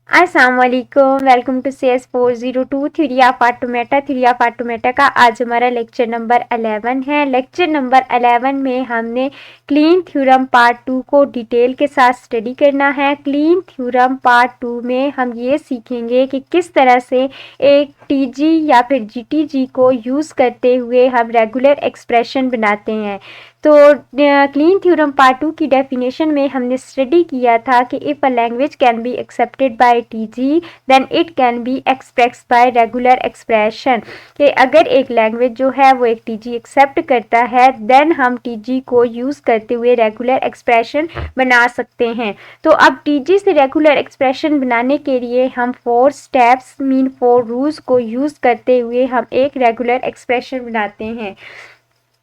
अस्सलाम वालेकुम, welcome to CS402 theory of automata. Theory of automata का आज हमारा लेक्चर नंबर 11 है। लेक्चर नंबर 11 में हमने क्लीन थ्योरम पार्ट 2 को डिटेल के साथ स्टडी करना है। क्लीन थ्योरम पार्ट 2 में हम ये सीखेंगे कि किस तरह से एक टीजी या फिर जीटीजी को यूज़ करते हुए हम रेगुलर एक्सप्रेशन बनाते हैं। तो क्लीन थ्योरम पार्ट 2 की डेफिनेशन में हमने स्टडी किया था कि if a language can be accepted by TG then it can be express by regular expression, कि अगर एक लैंग्वेज जो है वो एक टीजी एक्सेप्ट करता है देन हम टीजी को यूज़ करते हुए रेगुलर एक्सप्रेशन बना सकते हैं। तो अब टीजी से रेगुलर एक्सप्रेशन बनाने के लिए हम 4 स्टेप्स मीन 4 रूल्स को यूज़ करते हुए हम एक रेगुलर एक्सप्रेशन बनाते हैं।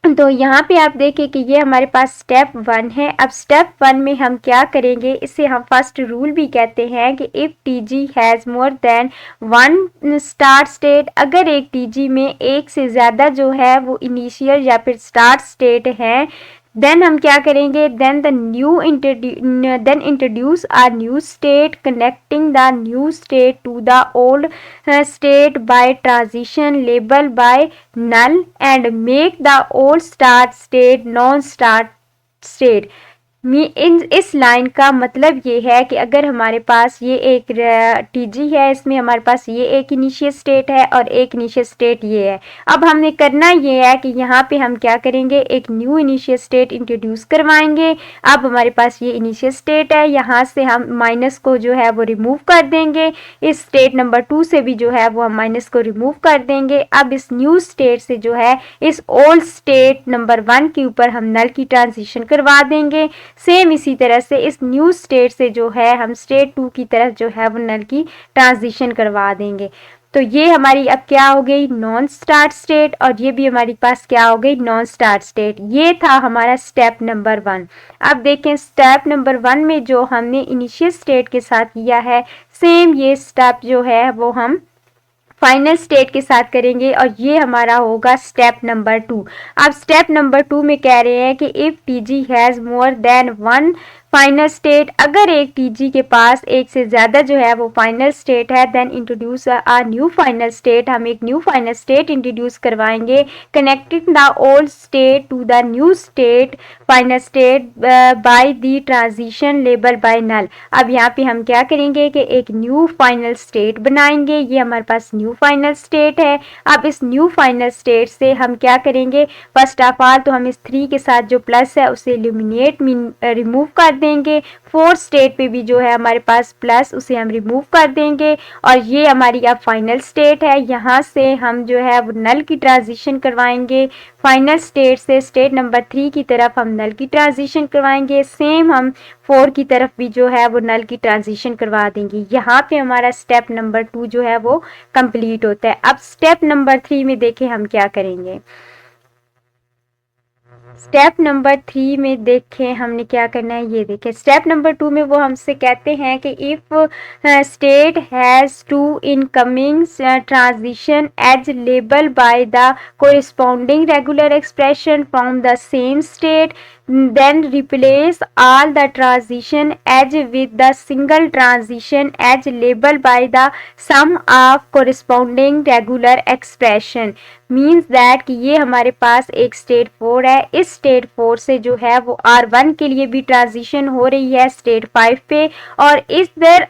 तो यहाँ पे आप देखें कि ये हमारे पास स्टेप 1 है। अब स्टेप 1 में हम क्या करेंगे, इसे हम फर्स्ट रूल भी कहते हैं कि if TG has more than 1 start state, अगर एक टीजी में एक से ज़्यादा जो है वो इनिशियल या फिर स्टार्ट स्टेट है, देन हम क्या करेंगे, then introduce a new state connecting the new state to the old state by transition labeled by null and make the old start state non-start state। इस लाइन का मतलब ये है कि अगर हमारे पास ये एक टीजी है, इसमें हमारे पास ये एक इनिशियल स्टेट है और एक इनिशियल स्टेट ये है। अब हमने करना ये है कि यहाँ पे हम क्या करेंगे, एक न्यू इनिशियल स्टेट इंट्रोड्यूस करवाएंगे। अब हमारे पास ये इनिशियल स्टेट है, यहाँ से हम माइनस को जो है वो रिमूव कर देंगे। इस स्टेट नंबर 2 से भी जो है वो हम माइनस को रिमूव कर देंगे। अब इस न्यू स्टेट से जो है इस ओल्ड स्टेट नंबर 1 के ऊपर हम नल की ट्रांजिशन करवा देंगे। सेम इसी तरह से इस न्यू स्टेट से जो है हम स्टेट 2 की तरफ जो है वो नल की ट्रांजिशन करवा देंगे। तो ये हमारी अब क्या हो गई, नॉन स्टार्ट स्टेट, और ये भी हमारे पास क्या हो गई, नॉन स्टार्ट स्टेट। ये था हमारा स्टेप नंबर 1। अब देखें स्टेप नंबर 1 में जो हमने इनिशियल स्टेट के साथ किया है, सेम ये स्टेप जो है वो हम फाइनल स्टेट के साथ करेंगे और ये हमारा होगा स्टेप नंबर 2। अब स्टेप नंबर 2 में कह रहे हैं कि if TG has more than 1 final state, अगर एक टीजी के पास एक से ज़्यादा जो है वो फाइनल स्टेट है, then introduce a new final state, हम एक न्यू फाइनल स्टेट इंट्रोड्यूस करवाएंगे connecting the old state to the new state final state by the transition label by null. अब यहाँ पे हम क्या करेंगे कि एक न्यू फाइनल स्टेट बनाएंगे। ये हमारे पास न्यू फाइनल स्टेट है। अब इस न्यू फाइनल स्टेट से हम क्या करेंगे, फर्स्ट ऑफ ऑल तो हम इस 3 के साथ जो प्लस है उसे एलिमिनेट रिमूव कर देंगे। 4th स्टेट पे भी जो है हमारे पास प्लस, उसे हम रिमूव कर देंगे और ये हमारी अब फाइनल स्टेट है। यहाँ से हम जो है वो नल की ट्रांजिशन करवाएंगे। फाइनल स्टेट से स्टेट नंबर 3 की तरफ हम नल की ट्रांजिशन करवाएंगे। सेम हम 4 की तरफ भी जो है वो नल की ट्रांजिशन करवा देंगे। यहाँ पे हमारा स्टेप नंबर 2 जो है वो कंप्लीट होता है। अब स्टेप नंबर 3 में देखें हम क्या करेंगे। स्टेप नंबर 3 में देखें हमने क्या करना है, ये देखें स्टेप नंबर 2 में वो हमसे कहते हैं कि if state has 2 incoming transition edge label by the corresponding regular expression from the same state, then replace all the transition edge with the single transition edge labeled by the sum of corresponding regular expression। Means that कि ये हमारे पास एक state 4 है। इस state 4 से जो है वो R1 के लिए भी ट्रांजिशन हो रही है स्टेट 5 पे, और इस दर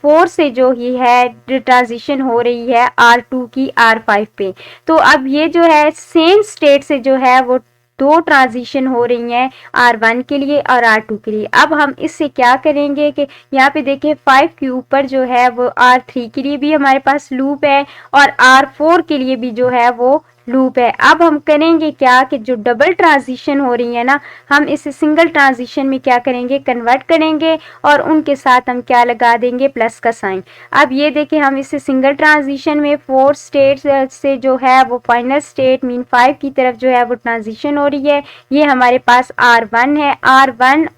4 से जो ही है ट्रांजिशन हो रही है R2 की R5 पे। तो अब ये जो है सेम स्टेट से जो है वो 2 ट्रांजिशन हो रही हैं R1 के लिए और R2 के लिए। अब हम इससे क्या करेंगे कि यहाँ पे देखिए 5 के ऊपर जो है वो R3 के लिए भी हमारे पास लूप है और R4 के लिए भी जो है वो लूप है। अब हम करेंगे क्या कि जो डबल ट्रांजिशन हो रही है ना, हम इसे सिंगल ट्रांजिशन में क्या करेंगे, कन्वर्ट करेंगे और उनके साथ हम क्या लगा देंगे, प्लस का साइन। अब ये देखिए हम इसे सिंगल ट्रांजिशन में 4 स्टेट से जो है वो फाइनल स्टेट मीन 5 की तरफ जो है वो ट्रांजिशन हो रही है। ये हमारे पास R1 है। R1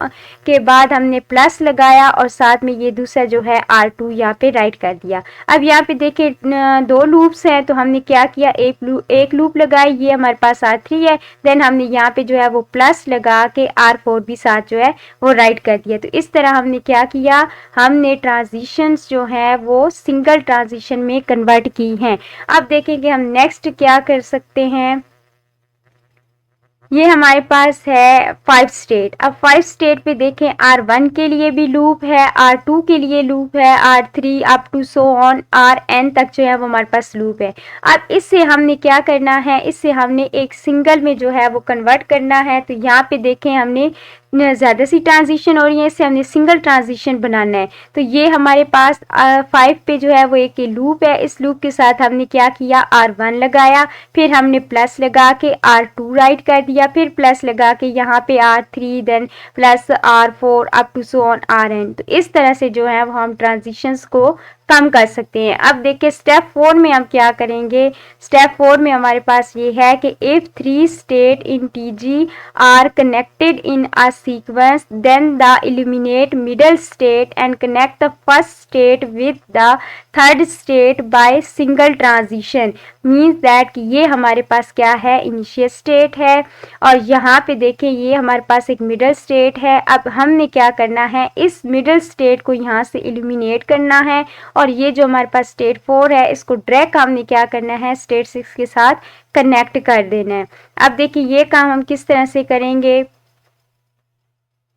के बाद हमने प्लस लगाया और साथ में ये दूसरा जो है R2 यहाँ पे राइट कर दिया। अब यहाँ पे देखिए 2 लूप्स हैं, तो हमने क्या किया, एक एक लूप लगाई, ये हमारे पास R3 है, देन हमने यहाँ पे जो है वो प्लस लगा के R4 भी साथ जो है वो राइट कर दिया। तो इस तरह हमने क्या किया, हमने ट्रांजिशंस जो है वो सिंगल ट्रांजिशन में कन्वर्ट की हैं। अब देखेंगे हम नेक्स्ट क्या कर सकते हैं। ये हमारे पास है 5 स्टेट। अब 5 स्टेट पे देखें, R1 के लिए भी लूप है, R2 के लिए लूप है, R3 up to so on Rn तक जो है वो हमारे पास लूप है। अब इससे हमने क्या करना है, इससे हमने एक सिंगल में जो है वो कन्वर्ट करना है। तो यहाँ पे देखें हमने ज़्यादा सी ट्रांजिशन हो रही है, इससे हमने सिंगल ट्रांजिशन बनाना है। तो ये हमारे पास 5 पे जो है वो एक लूप है, इस लूप के साथ हमने क्या किया, R1 लगाया, फिर हमने प्लस लगा के R2 राइट कर दिया, फिर प्लस लगा के यहाँ पे R3, then plus R4 up to so on Rn। तो इस तरह से जो है वो हम ट्रांजिशंस को कम कर सकते हैं। अब देखिए स्टेप 4 में हम क्या करेंगे। स्टेप 4 में हमारे पास ये है कि if 3 state in TG are connected in a sequence, then the eliminate middle state and connect the first state with the third state by single transition. Means that कि ये हमारे पास क्या है, इनिशियल स्टेट है, और यहाँ पे देखें ये हमारे पास एक मिडल स्टेट है। अब हमने क्या करना है, इस मिडल स्टेट को यहाँ से एलिमिनेट करना है, और ये जो हमारे पास स्टेट 4 है इसको डायरेक्ट हमने क्या करना है, स्टेट 6 के साथ कनेक्ट कर देना है। अब देखिए ये काम हम किस तरह से करेंगे।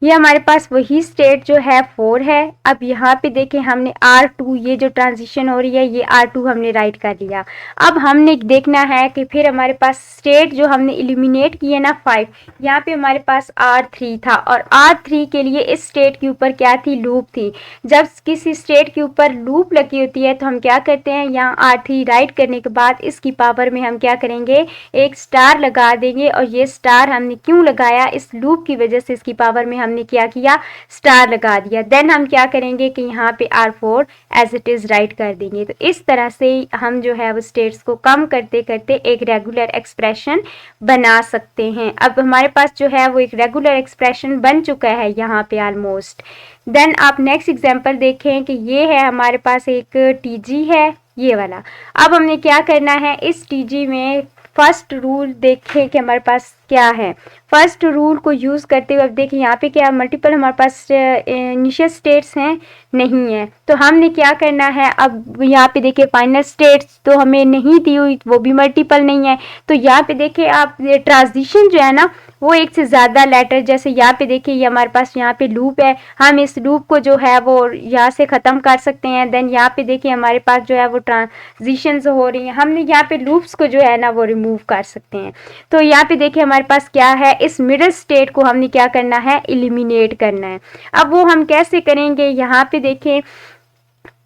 ये हमारे पास वही स्टेट जो है 4 है। अब यहाँ पे देखें हमने R2, ये जो ट्रांजिशन हो रही है ये R2 हमने राइट कर लिया। अब हमने देखना है कि फिर हमारे पास स्टेट जो हमने एलिमिनेट किए ना 5, यहाँ पे हमारे पास R3 था, और R3 के लिए इस स्टेट के ऊपर क्या थी, लूप थी। जब किसी स्टेट के ऊपर लूप लगी होती है तो हम क्या करते हैं, यहाँ R3 राइट करने के बाद इसकी पावर में हम क्या करेंगे, एक स्टार लगा देंगे, और ये स्टार हमने क्यों लगाया, इस लूप की वजह से इसकी पावर में हमने क्या किया, स्टार लगा दिया। देन हम क्या करेंगे कि यहाँ पे R4 as it is right कर देंगे। तो इस तरह से हम जो है वो स्टेट्स को कम करते करते एक रेगुलर एक्सप्रेशन बना सकते हैं। अब हमारे पास जो है वो एक रेगुलर एक्सप्रेशन बन चुका है यहाँ पे ऑलमोस्ट। देन आप नेक्स्ट एग्जांपल देखें कि ये है हमारे पास एक TG है, ये वाला। अब हमने क्या करना है, इस TG में फर्स्ट रूल देखें कि हमारे पास क्या है। फर्स्ट रूल को यूज़ करते हुए अब देखिए यहाँ पे क्या मल्टीपल हमारे पास इनिशियल स्टेट्स हैं, नहीं है। तो हमने क्या करना है, अब यहाँ पे देखिए फाइनल स्टेट्स तो हमें नहीं दी हुई, वो भी मल्टीपल नहीं है। तो यहाँ पे देखिए आप ट्रांजिशन जो है ना वो एक से ज़्यादा लेटर, जैसे यहाँ पे देखिए ये हमारे पास यहाँ पे लूप है, हम इस लूप को जो है वो यहाँ से ख़त्म कर सकते हैं। देन यहाँ पे देखिए हमारे पास जो है वो ट्रांजिशंस हो रही हैं, हमने यहाँ पे लूप्स को जो है ना वो रिमूव कर सकते हैं। तो यहाँ पे देखिए हमारे पास क्या है, इस मिडिल स्टेट को हमने क्या करना है, एलिमिनेट करना है। अब वो हम कैसे करेंगे, यहाँ पे देखें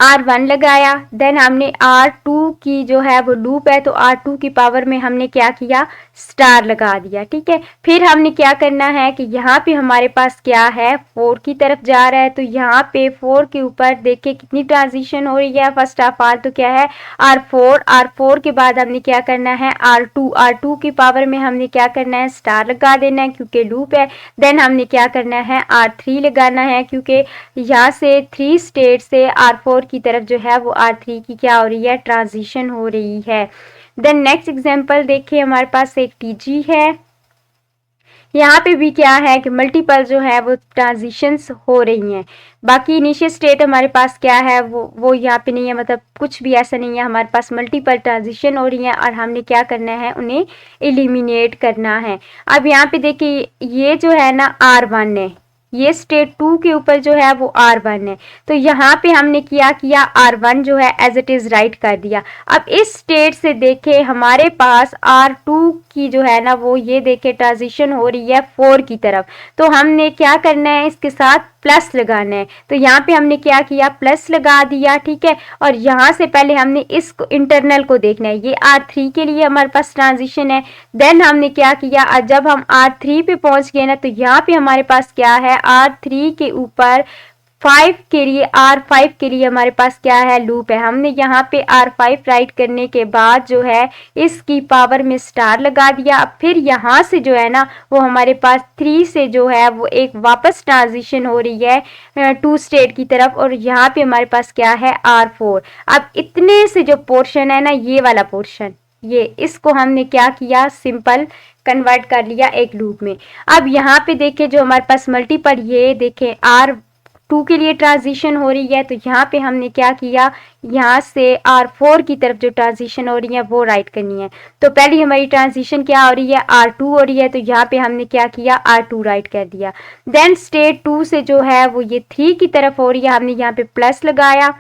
R1 लगाया, देन हमने R2 की जो है वो लूप है तो R2 की पावर में हमने क्या किया, स्टार लगा दिया, ठीक है। फिर हमने क्या करना है कि यहाँ पे हमारे पास क्या है, 4 की तरफ जा रहा है, तो यहाँ पे 4 के ऊपर देखिए कितनी ट्रांजिशन हो रही है। फर्स्ट ऑफ ऑल तो क्या है R4 के बाद हमने क्या करना है, R2 की पावर में हमने क्या करना है, स्टार लगा देना है क्योंकि लूप है। देन हमने क्या करना है, R3 लगाना है क्योंकि यहाँ से 3 स्टेट से R4 की तरफ जो है वो R3 की क्या हो रही है, ट्रांजिशन हो रही है। देन नेक्स्ट एग्जांपल देखिए हमारे पास एक TG है, यहाँ पे भी क्या है कि मल्टीपल जो है वो ट्रांजिशंस हो रही हैं। बाकी इनिशियल स्टेट हमारे पास क्या है वो यहाँ पे नहीं है, मतलब कुछ भी ऐसा नहीं है, हमारे पास मल्टीपल ट्रांजिशन हो रही हैं और हमने क्या करना है, उन्हें एलिमिनेट करना है। अब यहाँ पे देखिए ये जो है ना R1 है, ये स्टेट 2 के ऊपर जो है वो R1 है, तो यहाँ पे हमने क्या किया, R1 जो है एज इट इज राइट कर दिया। अब इस स्टेट से देखे हमारे पास R2 की जो है ना वो ये देखे ट्रांजिशन हो रही है 4 की तरफ, तो हमने क्या करना है, इसके साथ प्लस लगाना है। तो यहाँ पे हमने क्या किया, प्लस लगा दिया, ठीक है। और यहाँ से पहले हमने इस इंटरनल को देखना है, ये R3 के लिए हमारे पास ट्रांजिशन है। देन हमने क्या किया, जब हम R3 पे पहुंच गए ना तो यहाँ पे हमारे पास क्या है, R3 के ऊपर R5 के लिए हमारे पास क्या है, लूप है। हमने यहाँ पे R5 राइट करने के बाद जो है इसकी पावर में स्टार लगा दिया। अब फिर यहाँ से जो है ना वो हमारे पास 3 से जो है वो एक वापस ट्रांजिशन हो रही है 2 स्टेट की तरफ, और यहाँ पे हमारे पास क्या है, R4। अब इतने से जो पोर्शन है ना, ये वाला पोर्शन ये इसको हमने क्या किया, सिंपल कन्वर्ट कर लिया एक लूप में। अब यहाँ पे देखें जो हमारे पास मल्टीपल, ये देखें R2 के लिए ट्रांजिशन हो रही है, तो यहाँ पे हमने क्या किया, यहाँ से R4 की तरफ जो ट्रांजिशन हो रही है वो राइट करनी है। तो पहली हमारी ट्रांजिशन क्या हो रही है, R2 हो रही है, तो यहाँ पे हमने क्या किया, R2 राइट कर दिया। देन स्टेट 2 से जो है वो ये 3 की तरफ हो रही है, हमने यहाँ पे प्लस लगाया,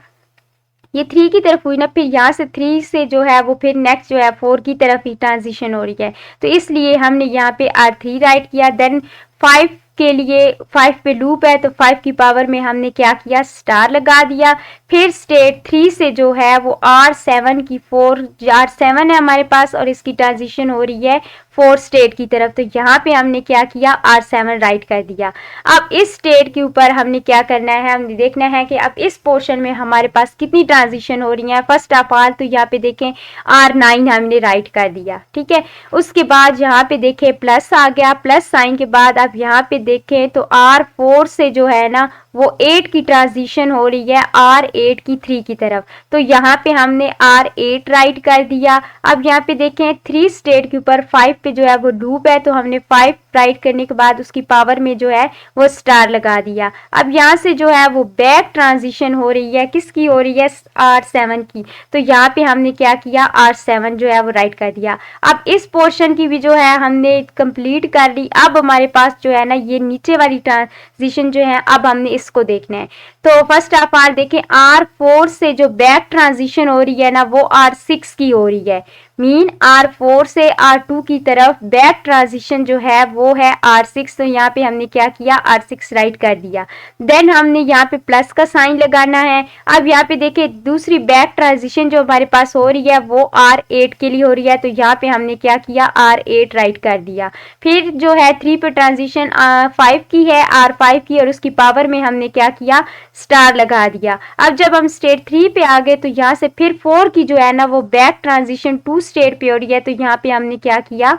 ये 3 की तरफ हुई ना, फिर यहाँ से 3 से जो है वो फिर नेक्स्ट जो है 4 की तरफ ही ट्रांजिशन हो रही है, तो इसलिए हमने यहाँ पे R3 राइट किया। देन 5 के लिए 5 पे लूप है, तो 5 की पावर में हमने क्या किया, स्टार लगा दिया। फिर स्टेट 3 से जो है वो R7 की 4 R7 है हमारे पास और इसकी ट्रांजिशन हो रही है 4 स्टेट की तरफ, तो यहाँ पे हमने क्या किया, R7 राइट कर दिया। अब इस स्टेट के ऊपर हमने क्या करना है, हमने देखना है कि अब इस पोर्शन में हमारे पास कितनी ट्रांजिशन हो रही है। फर्स्ट ऑफ ऑल तो यहाँ पे देखें R9 हमने राइट कर दिया, ठीक है। उसके बाद यहाँ पे देखें प्लस आ गया, प्लस साइन के बाद अब यहाँ पे देखें तो R4 से जो है ना वो 8 की ट्रांजिशन हो रही है R8 की 3 की तरफ, तो यहाँ पे हमने R8 राइट कर दिया। अब यहाँ पे देखें 3 स्टेट के ऊपर 5 पे जो है वो लूप है, तो हमने 5 राइट करने के बाद उसकी पावर में जो है वो स्टार लगा दिया। अब यहाँ से जो है वो बैक ट्रांजिशन हो रही है, किसकी हो रही है, R7 की, तो यहाँ पे हमने क्या किया, R7 जो है वो राइट कर दिया। अब इस पोर्शन की भी जो है हमने कंप्लीट कर ली। अब हमारे पास जो है ना ये नीचे वाली ट्रांजिशन जो है अब हमने इसको देखना है। तो फर्स्ट ऑफ ऑल देखें R4 से जो बैक ट्रांजिशन हो रही है ना वो R6 की हो रही है, मीन R4 से R2 की तरफ बैक ट्रांजिशन जो है वो है R6, तो यहाँ पे हमने क्या किया, R6 राइट कर दिया। देन हमने यहाँ पे प्लस का साइन लगाना है। अब यहाँ पे देखिए दूसरी बैक ट्रांजिशन जो हमारे पास हो रही है वो R8 के लिए हो रही है, तो यहाँ पे हमने क्या किया, R8 राइट कर दिया। फिर जो है 3 पे ट्रांजिशन 5 की है, R5 की, और उसकी पावर में हमने क्या किया, स्टार लगा दिया। अब जब हम स्टेट 3 पे आ गए तो यहाँ से फिर 4 की जो है ना वो बैक ट्रांजिशन 2 स्टेट पे हो रही है, तो यहाँ पे हमने क्या किया,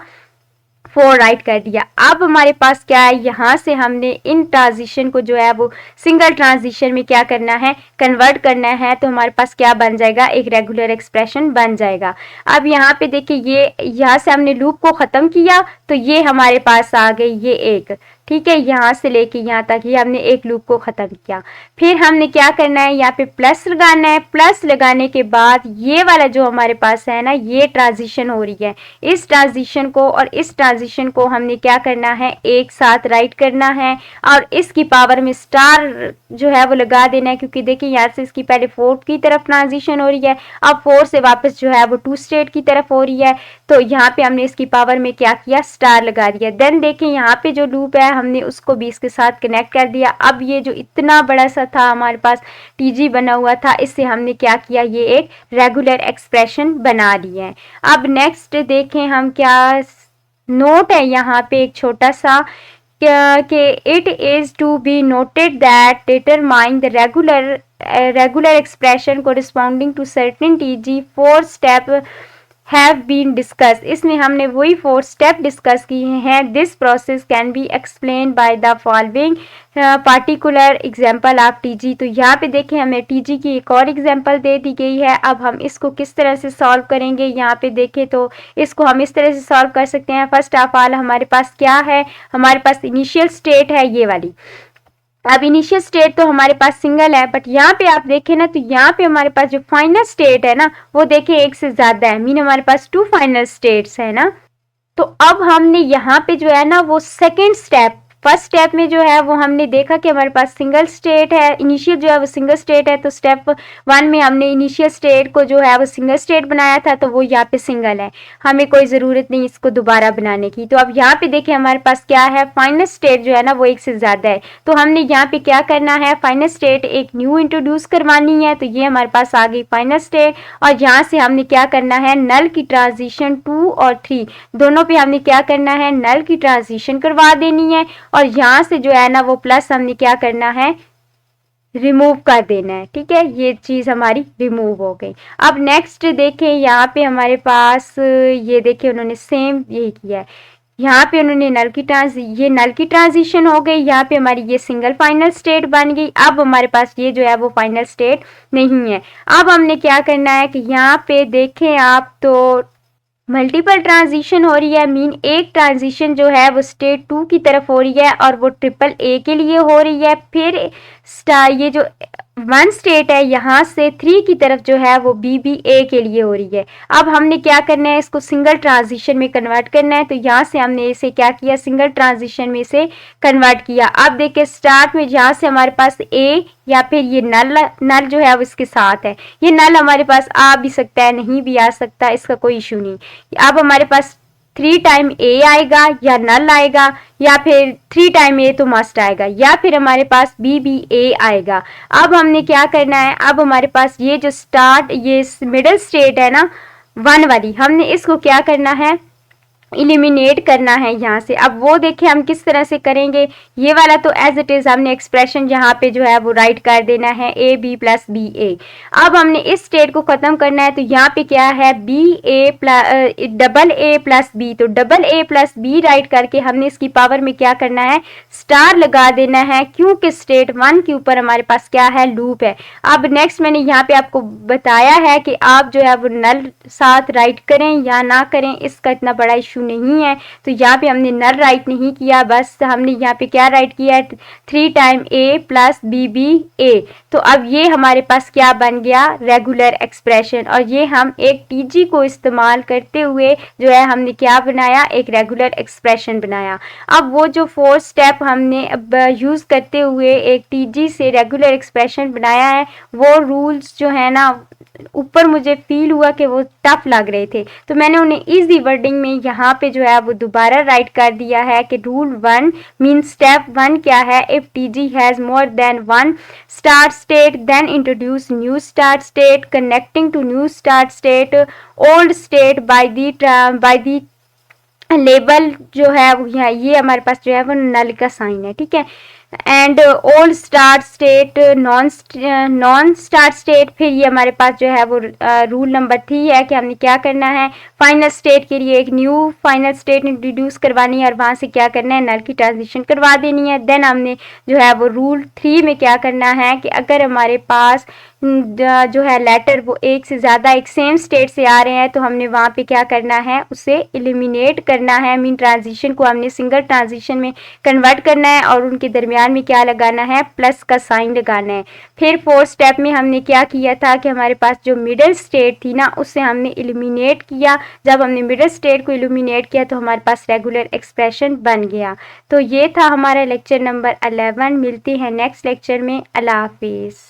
4 राइट कर दिया। अब हमारे पास क्या है, यहाँ से हमने इन ट्रांजिशन को जो है वो सिंगल ट्रांजिशन में क्या करना है, कन्वर्ट करना है, तो हमारे पास क्या बन जाएगा, एक रेगुलर एक्सप्रेशन बन जाएगा। अब यहाँ पे देखिए ये यहाँ से हमने लूप को ख़त्म किया, तो ये हमारे पास आ गई ये एक, ठीक है, यहाँ से लेके यहाँ तक ये हमने एक लूप को ख़त्म किया। फिर हमने क्या करना है, यहाँ पे प्लस लगाना है। प्लस लगाने के बाद ये वाला जो हमारे पास है ना ये ट्रांजिशन हो रही है, इस ट्रांजिशन को और इस ट्रांजिशन को हमने क्या करना है, एक साथ राइट करना है और इसकी पावर में स्टार जो है वो लगा देना है, क्योंकि देखिए यहाँ से इसकी पहले 4 की तरफ ट्रांजिशन हो रही है, अब 4 से वापस जो है वो 2 स्टेट की तरफ हो रही है, तो यहाँ पे हमने इसकी पावर में क्या किया, स्टार लगा दिया। देन देखिए यहाँ पे जो लूप है हमने उसको भी इसके साथ कनेक्ट कर दिया। अब ये जो इतना बड़ा सा था हमारे पास टीजी बना हुआ था, इससे हमने क्या किया, ये एक रेगुलर एक्सप्रेशन बना लिया है। अब नेक्स्ट देखें हम क्या नोट है यहाँ पे एक छोटा सा कि it is to be noted that determine the regular expression corresponding to certain TG 4 step have been discuss. इसमें हमने वही 4 स्टेप डिस्कस किए हैं। This process can be explain by the following particular example of TG. तो यहाँ पे देखें हमें टीजी की एक और एग्जाम्पल दे दी गई है। अब हम इसको किस तरह से सॉल्व करेंगे, यहाँ पे देखें तो इसको हम इस तरह से सॉल्व कर सकते हैं। फर्स्ट ऑफ ऑल हमारे पास क्या है, हमारे पास इनिशियल स्टेट है ये वाली। अब इनिशियल स्टेट तो हमारे पास सिंगल है, बट यहाँ पे आप देखें ना तो यहाँ पे हमारे पास जो फाइनल स्टेट है ना वो देखें एक से ज्यादा है, मीन हमारे पास 2 फाइनल स्टेट्स है ना। तो अब हमने यहाँ पे जो है ना वो सेकेंड स्टेप, फर्स्ट स्टेप में जो है वो हमने देखा कि हमारे पास सिंगल स्टेट है, इनिशियल जो है वो सिंगल स्टेट है, तो स्टेप 1 में हमने इनिशियल स्टेट को जो है वो सिंगल स्टेट बनाया था, तो वो यहाँ पे सिंगल है, हमें कोई ज़रूरत नहीं इसको दोबारा बनाने की। तो अब यहाँ पे देखें हमारे पास क्या है, फाइनल स्टेट जो है ना वो एक से ज़्यादा है, तो हमने यहाँ पे क्या करना है, फाइनल स्टेट एक न्यू इंट्रोड्यूस करवानी है। तो ये हमारे पास आ गई फाइनल स्टेट, और यहाँ से हमने क्या करना है, नल की ट्रांजिशन 2 और 3 दोनों पे हमने क्या करना है, नल की ट्रांजिशन करवा देनी है, और यहाँ से जो है ना वो प्लस हमने क्या करना है, रिमूव कर देना है। ठीक है, ये चीज़ हमारी रिमूव हो गई। अब नेक्स्ट देखें यहाँ पे हमारे पास ये देखिए उन्होंने सेम यही किया है, यहाँ पे उन्होंने नल की ट्रांजिशन हो गई, यहाँ पे हमारी ये सिंगल फाइनल स्टेट बन गई। अब हमारे पास ये जो है वो फाइनल स्टेट नहीं है। अब हमने क्या करना है कि यहाँ पे देखें आप तो मल्टीपल ट्रांजिशन हो रही है, मीन एक ट्रांजिशन जो है वो स्टेट 2 की तरफ हो रही है और वो ट्रिपल ए के लिए हो रही है। फिर ये जो 1 स्टेट है यहाँ से 3 की तरफ जो है वो BBA के लिए हो रही है। अब हमने क्या करना है, इसको सिंगल ट्रांजिशन में कन्वर्ट करना है। तो यहाँ से हमने इसे क्या किया, सिंगल ट्रांजिशन में से कन्वर्ट किया। अब देखिए स्टार्ट में यहाँ से हमारे पास ए या फिर ये नल जो है वो इसके साथ है। ये नल हमारे पास आ भी सकता है, नहीं भी आ सकता, इसका कोई इशू नहीं। अब हमारे पास 3 टाइम ए आएगा या नल आएगा, या फिर 3 टाइम ए तो मस्ट आएगा, या फिर हमारे पास BBA आएगा। अब हमने क्या करना है, अब हमारे पास ये जो स्टार्ट ये मिडिल स्टेट है ना 1 वाली, हमने इसको क्या करना है, इलिमिनेट करना है यहाँ से। अब वो देखिए हम किस तरह से करेंगे, ये वाला तो एज इट इज हमने एक्सप्रेशन यहाँ पे जो है वो राइट कर देना है AB + BA। अब हमने इस स्टेट को खत्म करना है, तो यहाँ पे क्या है AA + B, तो AA + B राइट करके हमने इसकी पावर में क्या करना है, स्टार लगा देना है, क्योंकि स्टेट 1 के ऊपर हमारे पास क्या है, लूप है। अब नेक्स्ट मैंने यहाँ पे आपको बताया है कि आप जो है वो नल साथ राइट करें या ना करें, इसका इतना बड़ा इशू नहीं है। तो यहाँ पे हमने नल राइट नहीं किया, बस हमने यहाँ पे क्या राइट किया है, 3 टाइम A + BBA। तो अब ये हमारे पास क्या बन गया, रेगुलर एक्सप्रेशन। और ये हम एक TG को इस्तेमाल करते हुए जो है हमने क्या बनाया, एक रेगुलर एक्सप्रेशन बनाया। अब वो जो 4 स्टेप हमने अब यूज़ करते हुए एक TG से रेगुलर एक्सप्रेशन बनाया है, वो रूल्स जो है ना ऊपर मुझे फील हुआ कि वो टफ लग रहे थे, तो मैंने उन्हें इजी वर्डिंग में यहाँ पे जो है वो दोबारा राइट कर दिया है कि रूल 1 मीन स्टेप 1 क्या है, if TG has more than 1 start state then introduce new start state connecting to new start state old state by the label जो है वो यहाँ ये हमारे पास जो है वो नल का साइन है, ठीक है। And old start state non start state, फिर ये हमारे पास जो है वो रूल नंबर 3 है कि हमने क्या करना है, फाइनल स्टेट के लिए एक न्यू फाइनल स्टेट इंट्रोड्यूस करवानी है और वहाँ से क्या करना है, नल की ट्रांजिशन करवा देनी है। देन हमने जो है वो रूल 3 में क्या करना है कि अगर हमारे पास जो है लेटर वो एक से ज़्यादा एक सेम स्टेट से आ रहे हैं, तो हमने वहाँ पे क्या करना है, उसे एलिमिनेट करना है, मीन ट्रांजिशन को हमने सिंगल ट्रांजिशन में कन्वर्ट करना है और उनके दरमियान में क्या लगाना है, प्लस का साइन लगाना है। फिर 4 स्टेप में हमने क्या किया था कि हमारे पास जो मिडिल स्टेट थी ना उसे हमने एलिमिनेट किया। जब हमने मिडिल स्टेट को एलिमिनेट किया तो हमारे पास रेगुलर एक्सप्रेशन बन गया। तो ये था हमारा लेक्चर नंबर 11। मिलते हैं नेक्स्ट लेक्चर में। अल्लाह हाफिज़।